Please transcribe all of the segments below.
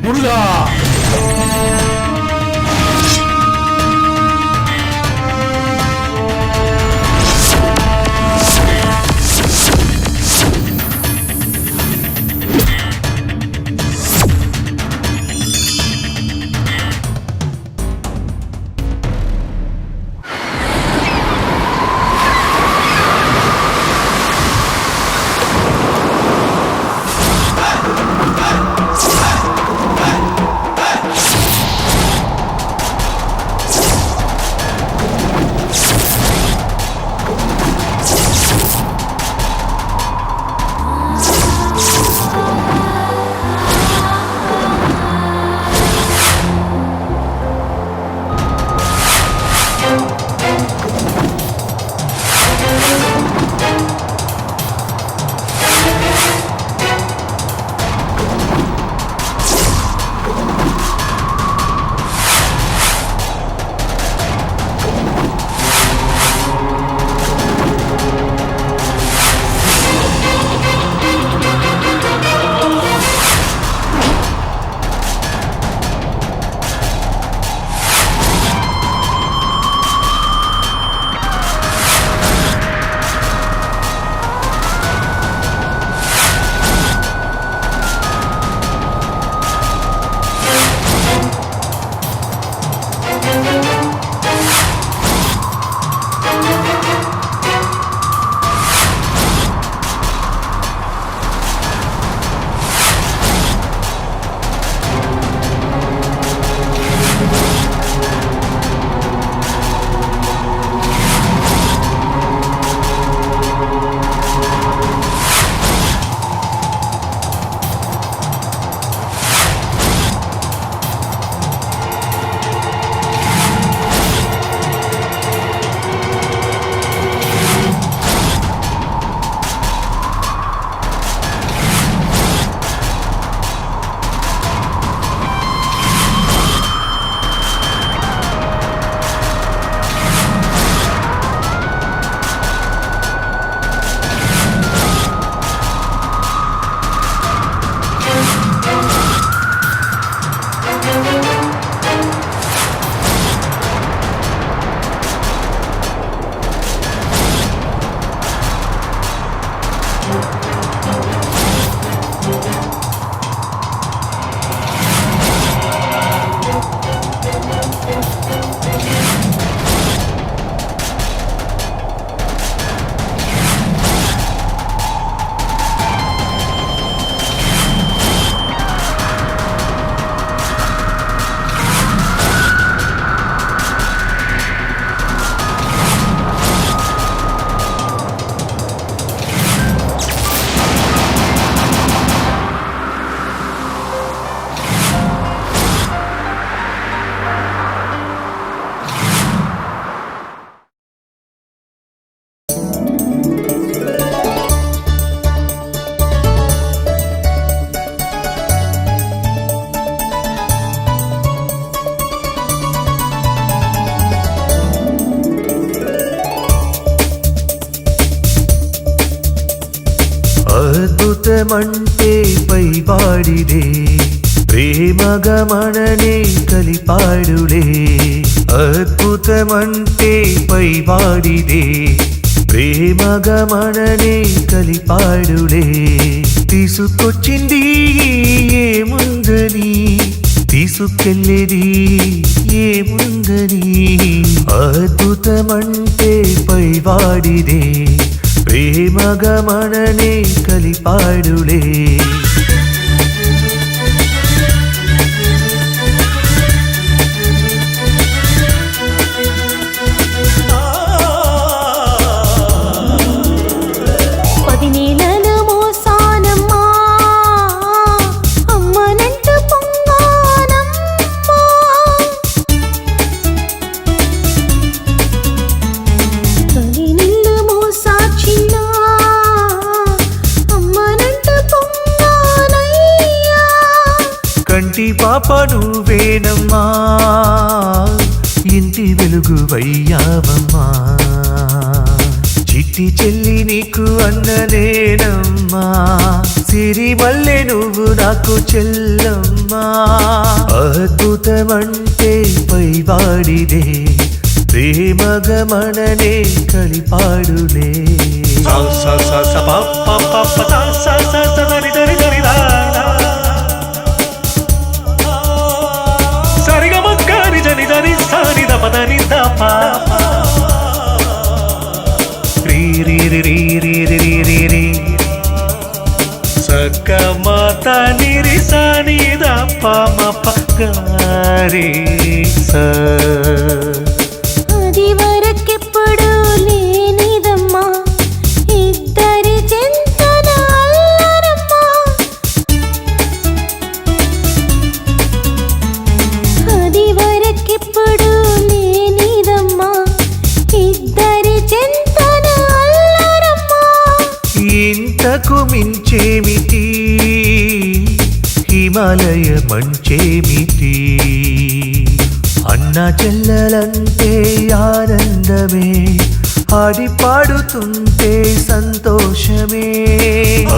మురుగా అద్భుతమంటే పైవాడిదే ప్రేమగమననే కలిపాడులే అద్భుతమంటే పైవాడిదే ప్రేమగమననే కలిపాడులే తీసుకొచ్చింది ఏముందని తీసుకెళ్ళేది ఏముందని అద్భుతమంటే పైవాడిదే ప్రేమగమననే కలిపాడులే కంటి పాప నువ్వేనమ్మా ఇంటి వెలుగువయ్యావమ్మా చిట్టి చెల్లి నీకు అన్ననేనమ్మా సిరిమల్లె నువ్వు నాకు చెల్లమ్మా అద్భుతమంటే పైవాడిదే ప్రేమగమననే కలిపాడులే సరిగమక్కని జని జని సాని దమదని దప రీ రీ రీ రీ రీ రీ రీ సక్క మాత నిరి సాని దప మప గారి స అది వరకెప్పుడు లేనిదమ్మా ఇద్దరి చింతన అల్లరమ్మా అది వరకెప్పుడు లేనిదమ్మా ఇద్దరి చింతన అల్లరమ్మా ఇంతకు మించేమిటి హిమాలయ మంచేమిటి అన్న చెల్లెలంటే ఆనందమే ఆడి పాడుతుంటే సంతోషమే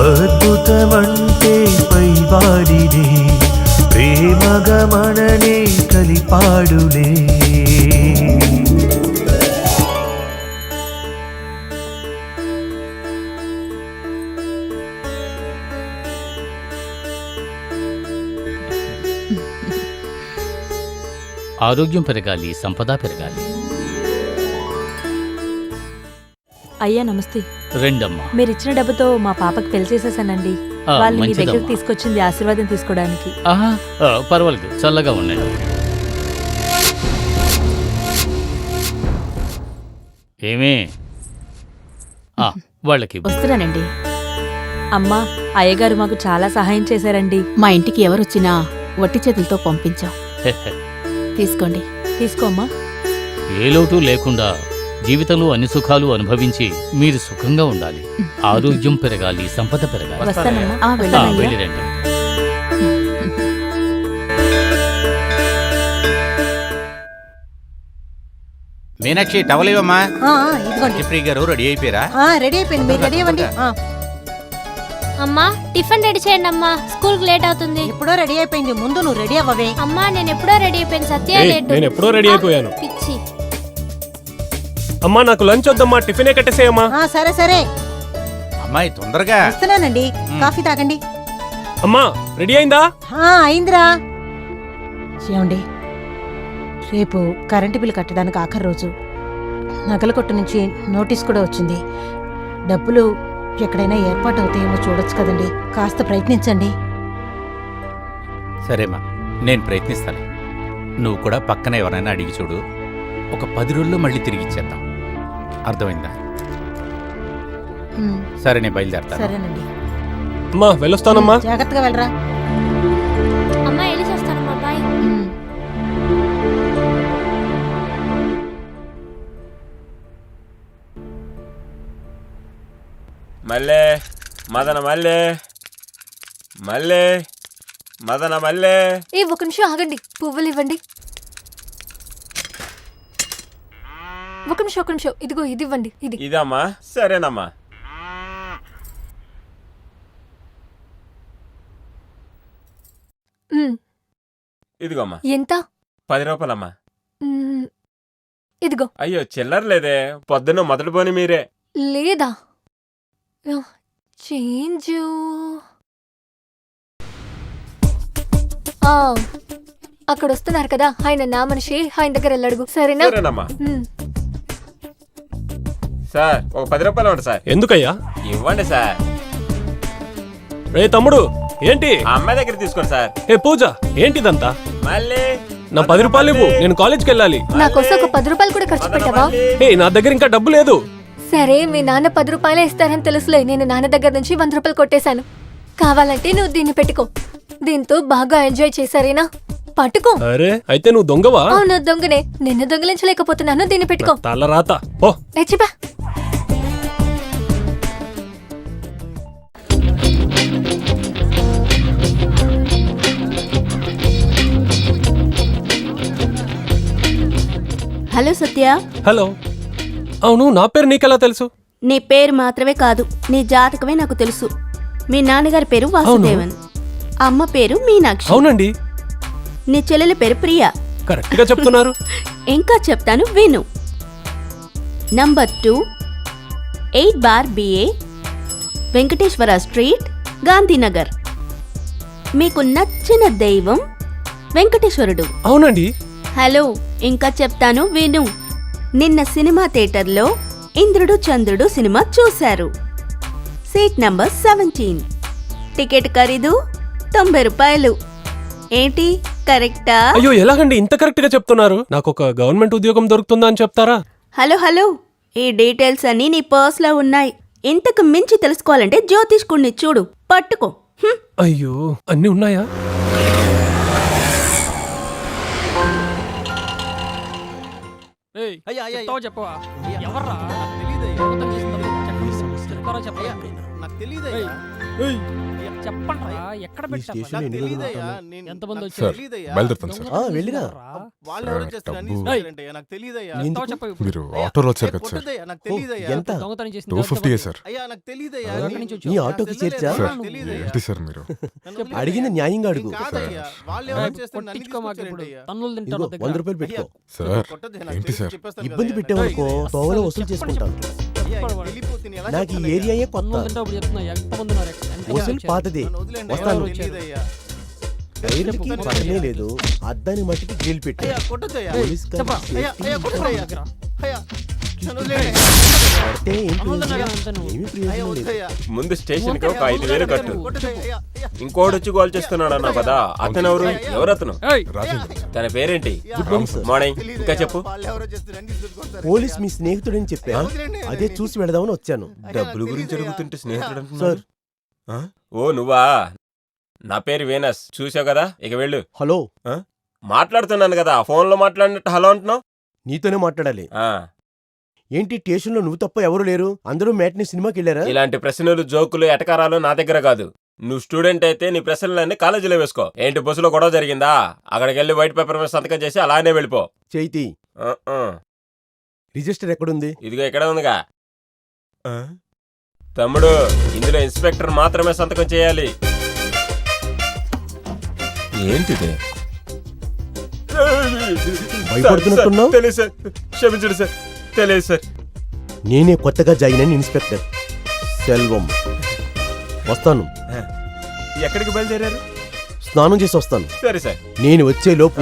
అద్భుతమంటే పైవాడినే ప్రేమగమననే కలిపాడులే ఆరోగ్యం పెరగాలి, సంపద పెరగాలి. అయ్యా నమస్తే. రెండమ్మా. మీరిచ్చిన డబ్బుతో మా పాపకి పెళ్లి చేసేసానండి. వాళ్ళు మీ దగ్గర తీసుకొచ్చింది ఆశీర్వాదం తీసుకోవడానికి. పర్వాలేదు, చల్లగా ఉండండి. ఏమే వాళ్ళకి వస్తున్నానండి. అమ్మా, అయ్యగారు మాకు చాలా సహాయం చేశారండి. మా ఇంటికి ఎవరొచ్చినా వట్టి చేతులతో పంపించాం. తీసుకోండి. తీసుకోమ్మా. ఏ లోటు లేకుండా జీవితంలో అన్ని సుఖాలు అనుభవించి మీరు సుఖంగా ఉండాలి. ఆరోగ్యం పెరగాలి, సంపద పెరగాలి. వస్తానమ్మా. వెళ్ళిరండి. మీనాక్షి టవల్ ఇవ్వమ్మా. ఇదిగోండి. జెఫ్రీ గారు రెడీ అయిపోయారా? రెడీ అయిపోయింది, మీరు రెడీ అవ్వండి. అమ్మా టిఫిన్ రెడీ చేయండి అమ్మా, స్కూల్ కి లేట్ అవుతుంది. ఎప్పుడో రెడీ అయిపోయింది, ముందు నువ్వు రెడీ అవ్వవే. అమ్మా నేను ఎప్పుడో రెడీ అయిపోయింది, సత్య లేట్. నేను ఎప్పుడో రెడీ అయిపోయాను. పిచ్చి. అమ్మా నాకు లంచ్ వద్దమ్మా, టిఫినే కట్టేసేయమ్మా. సరే సరే అమ్మాయి తొందరగా వస్తున్నానండి, కాఫీ తాగండి. అమ్మా రెడీ అయిందా? అయిందిరా. ఏమండి, రేపు కరెంటు బిల్లు కట్టడానికి ఆఖరి రోజు. నగల కొట్టు నుంచి నోటీస్ కూడా వచ్చింది. డబ్బులు ఎక్కడైనా ఏర్పాటు అవుతాయేమో చూడొచ్చు కదండి, కాస్త ప్రయత్నించండి. సరేమ్మా, నేను ప్రయత్నిస్తాను. నువ్వు కూడా పక్కన ఎవరైనా అడిగి చూడు. ఒక 10 రోజుల్లో మళ్ళీ తిరిగి ఇచ్చేద్దాం. అర్థమైందా? సరే, నేను బయలుదేరతాను. సరేనండి. అమ్మా వెళ్ళొస్తానమ్మా. జాగ్రత్తగా వెళ్ళరా. అమ్మా వెళ్ళి చేస్తానమ్మా, బాయ్. మల్లె మదన మల్లె మల్లె మదన మల్లె. ఒక నిమిషం ఆగండి, పువ్వులు ఇవ్వండి. ఒక నిమిషం, ఇదిగో ఇది ఇవ్వండి. ఇదమ్మా. సరేనమ్మా. ఇదిగోమ్మా. ఎంత? 10 రూపాయలమ్మా. ఇదిగో. అయ్యో చిల్లర లేదే, పొద్దున్న మొదటి పోని మీరే. లేదా చేంజ్. అక్కడ వస్తున్నారు కదా, ఆయన నా మనిషి, ఆయన దగ్గర వెళ్ళడుగు. సరేనా? సరేనమ్మా. సార్ ఒక 10 రూపాయలు ఇవ్వండి సార్. ఎందుకయ్యా? ఇవ్వండి సార్. రే తమ్ముడు, ఏంటి? అమ్మాయి దగ్గర తీసుకోండి సార్. ఏ పూజ, ఏంటిదంతా? మళ్ళీ నా 10 రూపాయలు ఇవ్వు, నేను కాలేజ్కి వెళ్ళాలి. నా కోసం ఒక 10 రూపాయలు కూడా ఖర్చు పెట్టవా? ఏ నా దగ్గర ఇంకా డబ్బు లేదు. సరే, మీ నాన్న 10 రూపాయలే ఇస్తారని తెలుసులే. నేను నాన్న దగ్గర నుంచి 100 రూపాయలు కొట్టేశాను. కావాలంటే నువ్వు దీన్ని పెట్టుకో. దీంతో బాగా ఎంజాయ్ చేశారేనా? పట్టుకో. అరే అయితే నువ్వు దొంగవా? అవును దొంగనే. నిన్ను దొంగలించలేకపోతున్నాను. దీన్ని పెట్టుకో. తల రాత. ఓ ఎచ్చిపా. హలో సత్య. హలో. అవును, నా పేరు నీకెలా తెలుసు? నీ పేరు మాత్రమే కాదు, నీ జాతకమే నాకు తెలుసు. మీ నాన్నగారి పేరు వాసుదేవన్, అమ్మ పేరు మీనాక్షి, అవునండి, నీ చెల్లెల పేరు ప్రియా. కరెక్ట్ గా చెప్తున్నారు. ఇంకా చెప్తాను విను. Number 2, 8/BA, Venkateswara street, Gandhinagar. మీకు నచ్చిన దైవం వెంకటేశ్వరుడు. అవునండి. హలో, ఇంకా చెప్తాను విను. నిన్న సినిమా థియేటర్లో ఇంద్రుడు చంద్రుడు సినిమా చూశారు. Seat number 17. టికెట్ ఖరీదు 90 రూపాయలు. ఏంటి కరెక్టా? అయ్యో ఎలాగండి ఇంత కరెక్ట్ గా చెప్తున్నారు? నాకు ఒక గవర్నమెంట్ ఉద్యోగం దొరుకుతుందా అని చెప్తారా? హలో, ఈ డీటెయిల్స్ అన్నీ నీ పర్స్లో ఉన్నాయి. ఇంతకు మించి తెలుసుకోవాలంటే జ్యోతిష్కుణ్ణి చూడు, పట్టుకో. అయ్యో అన్ని ఉన్నాయా? చెప్పవా ఎవర్రా చెప్పండి ఎక్కడ ఎంతమంది వచ్చారు? వెళ్ళిరా మీరు ఆటోలో వచ్చారు కదా సార్? ఎంత? దొంగతనం చేసిన 250 సార్. నీ ఆటోకి చేర్చా? ఏంటి సార్ మీరు అడిగింది న్యాయంగా అడుగు. ఇదిగో, 100 రూపాయలు పెట్టుకో సార్. ఏంటి సార్ ఇబ్బంది పెట్టామనుకో తోవలో వసూలు చేసుకుంటాను. నాకు ఈ ఏరియాయే కొత్త, వసూలు పాతదే. వస్తాను. టైర్కి పక్కనే లేదు, అద్దాని మట్టికి గ్రిల్ పెట్టా. పోలీస్ పడితే ఏం ప్రయోజనం? ఏమీ ప్రయోజనం లేదు. ముందు స్టేషన్ కి ఒక 5,000 కట్టు. ఇంకోటి వచ్చి గోల్ చేస్తున్నాడు అన్నా కదా, అతను ఎవరతను? తన పేరేంటి? Good morning sir. మార్నింగ్. ఇంకా చెప్పు. పోలీస్ మీ స్నేహితుడని చెప్పా, అదే చూసి వెళదామని వచ్చాను. డబ్బుల గురించి అడుగుతుంటే స్నేహితుడు సార్. ఓ నువ్వా? నా పేరు వీనస్, చూసావు కదా, ఇక వెళ్ళు. హలో, మాట్లాడుతున్నాను కదా, ఫోన్ లో మాట్లాడినట్టు హలో అంటున్నావు. నీతోనే మాట్లాడాలి. ఆ, ఏంటి స్టేషన్లో నువ్వు తప్ప ఎవరు లేరు? అందరూ మ్యాట్ని సినిమాకి వెళ్ళారా? ఇలాంటి ప్రశ్నలు, జోకులు, ఎటకారాలు నా దగ్గర కాదు. నువ్వు స్టూడెంట్ అయితే నీ ప్రశ్నలన్నీ కాలేజీలో వేసుకో. ఏంటి బస్సులో గొడవ జరిగిందా? అక్కడికి వెళ్ళి వైట్ పేపర్ మీద సంతకం చేసి అలానే వెళ్ళిపో. చైతి, రిజిస్టర్ ఎక్కడుంది? ఇదిగో ఇక్కడ ఉందిగా. తమ్ముడు, ఇందులో ఇన్స్పెక్టర్ మాత్రమే సంతకం చేయాలి. ఏంటిది? భయపడుతున్నట్టున్నావు? తెలియదు సార్, క్షమించండి సార్, తెలియదు సార్. నేనే కొత్తగా జాయిన్ అయిన ఇన్స్పెక్టర్ సెల్వం. వస్తాను. ఎక్కడికి బయలుదేరారు? స్నానం చేసి వస్తాను. సరే సార్. నేను వచ్చే లోపు